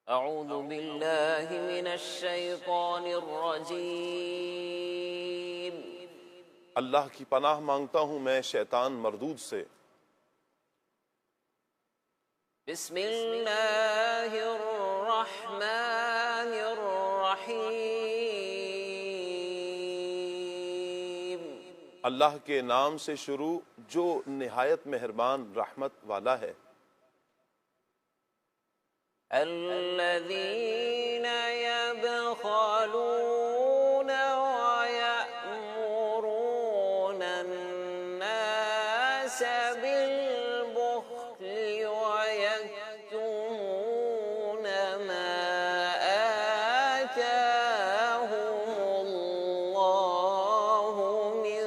اعوذ باللہ من الشیطان الرجیم۔ اللہ کی پناہ مانگتا ہوں میں شیطان مردود سے۔ بسم اللہ الرحمن الرحیم۔ اللہ کے نام سے شروع جو نہایت مہربان رحمت والا ہے۔ الذین یبخلون ویأمرون الناس بالبخل ویکتمون ما آتاهم اللہ من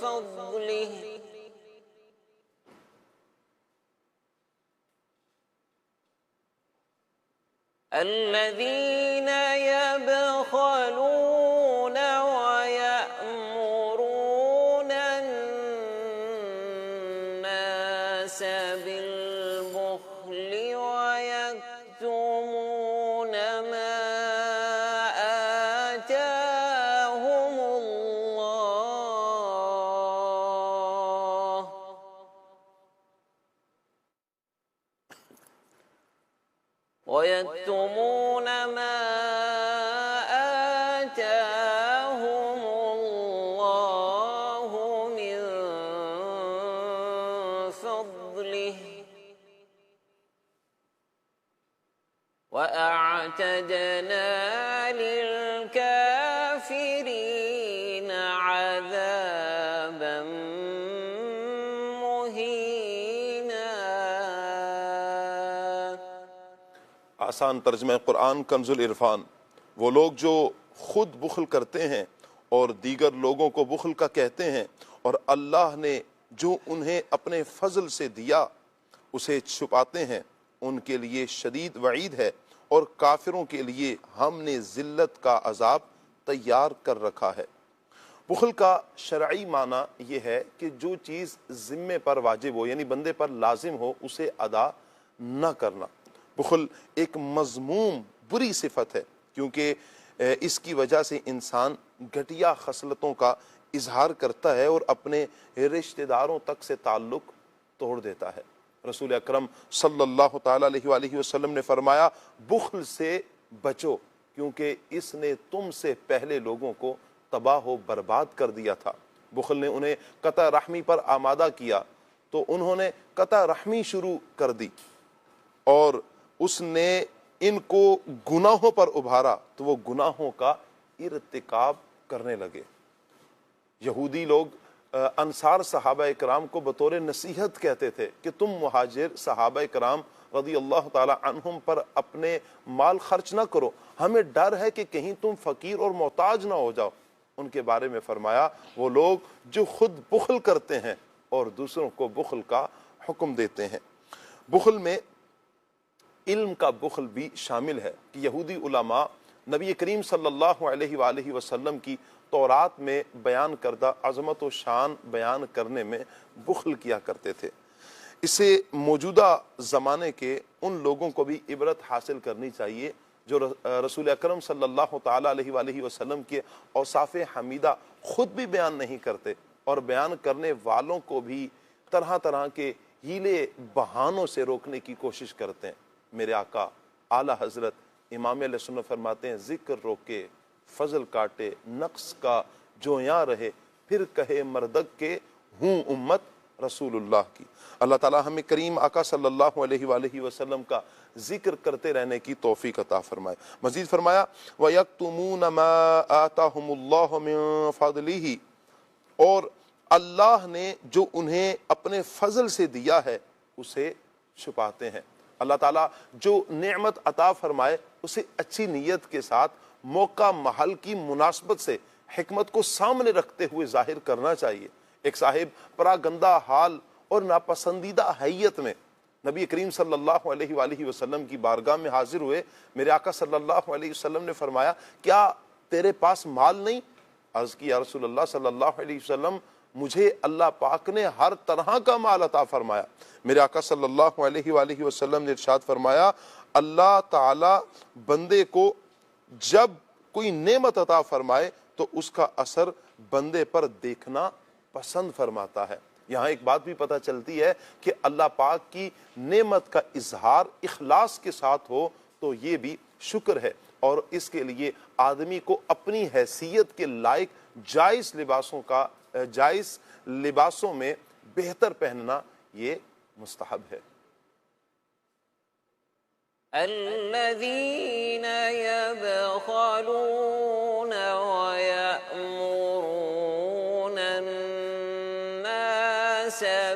فضلہ۔ الذين يبخلون ويأمرون الناس بالبخل ويكتمون ما آتاهم الله ويكتمون ما آتاهم الله من فضله وأعتدنا للكافرين عذابا آسان ترجمہ قرآن کنز العرفان۔ وہ لوگ جو خود بخل کرتے ہیں اور دیگر لوگوں کو بخل کا کہتے ہیں، اور اللہ نے جو انہیں اپنے فضل سے دیا اسے چھپاتے ہیں، ان کے لیے شدید وعید ہے، اور کافروں کے لیے ہم نے ذلت کا عذاب تیار کر رکھا ہے۔ بخل کا شرعی معنی یہ ہے کہ جو چیز ذمے پر واجب ہو، یعنی بندے پر لازم ہو، اسے ادا نہ کرنا۔ بخل ایک مذموم بری صفت ہے، کیونکہ اس کی وجہ سے انسان گھٹیا خصلتوں کا اظہار کرتا ہے اور اپنے رشتہ داروں تک سے تعلق توڑ دیتا ہے۔ رسول اکرم صلی اللہ تعالیٰ علیہ وآلہ وسلم نے فرمایا، بخل سے بچو کیونکہ اس نے تم سے پہلے لوگوں کو تباہ و برباد کر دیا تھا۔ بخل نے انہیں قطع رحمی پر آمادہ کیا تو انہوں نے قطع رحمی شروع کر دی، اور اس نے ان کو گناہوں پر ابھارا تو وہ گناہوں کا ارتکاب کرنے لگے۔ یہودی لوگ انصار صحابہ کرام کو بطور نصیحت کہتے تھے کہ تم مہاجر صحابہ کرام رضی اللہ تعالی عنہم پر اپنے مال خرچ نہ کرو، ہمیں ڈر ہے کہ کہیں تم فقیر اور محتاج نہ ہو جاؤ۔ ان کے بارے میں فرمایا، وہ لوگ جو خود بخل کرتے ہیں اور دوسروں کو بخل کا حکم دیتے ہیں۔ بخل میں علم کا بخل بھی شامل ہے کہ یہودی علماء نبی کریم صلی اللہ علیہ وآلہ وسلم کی تورات میں بیان کردہ عظمت و شان بیان کرنے میں بخل کیا کرتے تھے۔ اسے موجودہ زمانے کے ان لوگوں کو بھی عبرت حاصل کرنی چاہیے جو رسول اکرم صلی اللہ تعالیٰ علیہ وآلہ وسلم کے اوصاف حمیدہ خود بھی بیان نہیں کرتے، اور بیان کرنے والوں کو بھی طرح طرح کے ہیلے بہانوں سے روکنے کی کوشش کرتے ہیں۔ میرے آقا اعلیٰ حضرت امام علیہ سنت فرماتے ہیں، ذکر روکے فضل کاٹے نقص کا جو یہاں رہے، پھر کہے مردک کے ہوں امت رسول اللہ کی۔ اللہ تعالی ہمیں کریم آقا صلی اللہ علیہ وآلہ وسلم کا ذکر کرتے رہنے کی توفیق عطا فرمائے۔ مزید فرمایا، وَيَكْتُمُونَ مَا آتَاهُمُ اللَّهُ مِن فَضْلِهِ، اور اللہ نے جو انہیں اپنے فضل سے دیا ہے اسے چھپاتے ہیں۔ اللہ تعالیٰ جو نعمت عطا فرمائے اسے اچھی نیت کے ساتھ موقع محل کی مناسبت سے حکمت کو سامنے رکھتے ہوئے ظاہر کرنا چاہیے۔ ایک صاحب پراگندہ حال اور ناپسندیدہ حیت میں نبی کریم صلی اللہ علیہ وآلہ وسلم کی بارگاہ میں حاضر ہوئے۔ میرے آقا صلی اللہ علیہ وسلم نے فرمایا، کیا تیرے پاس مال نہیں؟ عرض کی، یا رسول اللہ صلی اللہ علیہ وسلم، مجھے اللہ پاک نے ہر طرح کا مال عطا فرمایا۔ میرے آقا صلی اللہ علیہ وآلہ وسلم نے ارشاد فرمایا، اللہ تعالی بندے کو جب کوئی نعمت عطا فرمائے تو اس کا اثر بندے پر دیکھنا پسند فرماتا ہے۔ یہاں ایک بات بھی پتہ چلتی ہے کہ اللہ پاک کی نعمت کا اظہار اخلاص کے ساتھ ہو تو یہ بھی شکر ہے، اور اس کے لیے آدمی کو اپنی حیثیت کے لائق جائز لباسوں میں بہتر پہننا یہ مستحب ہے۔ الذين يبخلون ويأمرون الناس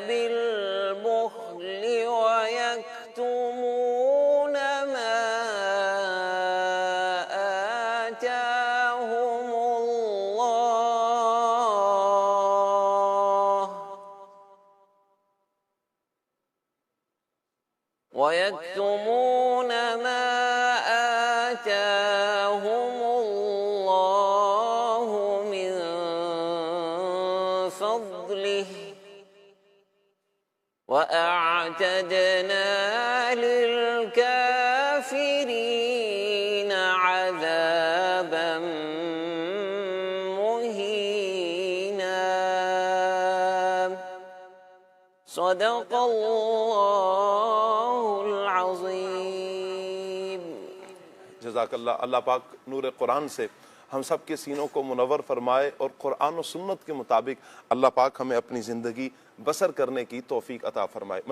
بالبخل ويكتمون ما آتاهم الله من فضله وأعتدنا للكافرين عذابا مهينا۔ صدق اللہ العظیم۔ جزاک اللہ۔ اللہ پاک نور قرآن سے ہم سب کے سینوں کو منور فرمائے اور قرآن و سنت کے مطابق اللہ پاک ہمیں اپنی زندگی بسر کرنے کی توفیق عطا فرمائے۔